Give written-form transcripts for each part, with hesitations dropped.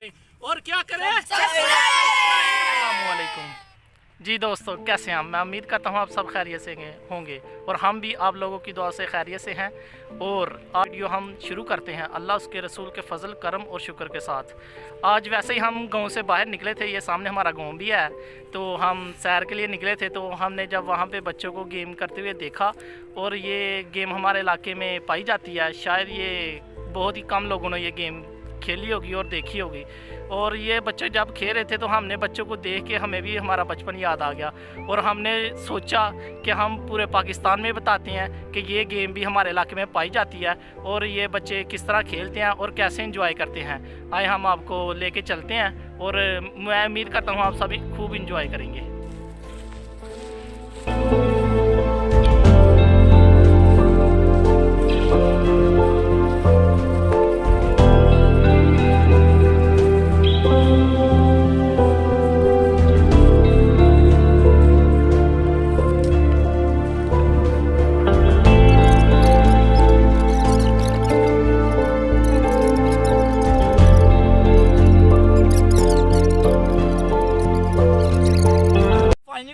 और क्या करें। अस्सलामुअलैकुम जी दोस्तों, कैसे हैं? मैं उम्मीद करता हूं आप सब खैरियत से होंगे और हम भी आप लोगों की दुआ से खैरियत से हैं। और आज वीडियो हम शुरू करते हैं अल्लाह उसके रसूल के फजल करम और शुक्र के साथ। आज वैसे ही हम गांव से बाहर निकले थे, ये सामने हमारा गांव भी है, तो हम सैर के लिए निकले थे। तो हमने जब वहाँ पे बच्चों को गेम करते हुए देखा, और ये गेम हमारे इलाके में पाई जाती है, शायद ये बहुत ही कम लोगों ने ये गेम खेली होगी और देखी होगी। और ये बच्चे जब खेल रहे थे तो हमने बच्चों को देख के हमें भी हमारा बचपन याद आ गया, और हमने सोचा कि हम पूरे पाकिस्तान में बताते हैं कि ये गेम भी हमारे इलाके में पाई जाती है और ये बच्चे किस तरह खेलते हैं और कैसे एंजॉय करते हैं। आए हम आपको लेके चलते हैं, और मैं उम्मीद करता हूँ आप सभी खूब इंजॉय करेंगे।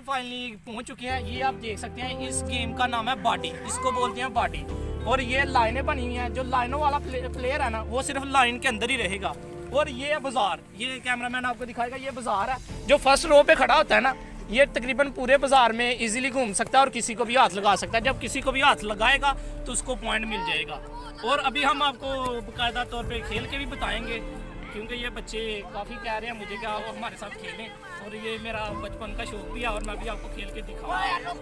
फाइनली पहुंच चुके हैं। ये आप देख सकते हैं, इस गेम का नाम है बाडी, इसको बोलते हैं बाडी। और ये लाइनें बनी हुई हैं, जो लाइनों वाला प्लेयर है ना, वो सिर्फ लाइन के अंदर ही रहेगा। और ये है बाजार, ये कैमरामैन आपको दिखाएगा, ये बाजार है। जो फर्स्ट रो पे खड़ा होता है ना, ये तकरीबन पूरे बाजार में इजीली घूम सकता है और किसी को भी हाथ लगा सकता है। जब किसी को भी हाथ लगाएगा तो उसको पॉइंट मिल जाएगा। और अभी हम आपको बाकायदा तौर पर खेल के भी बताएंगे, क्योंकि ये बच्चे काफ़ी कह रहे हैं मुझे कि आप हमारे साथ खेलें, और ये मेरा बचपन का शौक भी है, और मैं भी आपको खेल के दिखाऊंगा।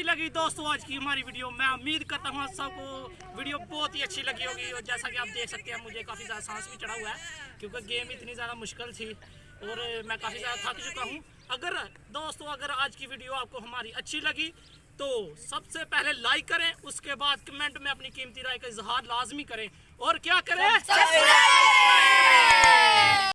लगी दोस्तों आज की हमारी वीडियो। मैं उम्मीद करता हूँ सबको वीडियो बहुत ही अच्छी लगी होगी। और जैसा कि आप देख सकते हैं मुझे काफ़ी ज़्यादा सांस भी चढ़ा हुआ है क्योंकि गेम इतनी ज़्यादा मुश्किल थी और मैं काफ़ी ज़्यादा थक चुका हूँ। अगर आज की वीडियो आपको हमारी अच्छी लगी तो सबसे पहले लाइक करें, उसके बाद कमेंट में अपनी कीमती राय का इजहार लाजमी करें और क्या करें,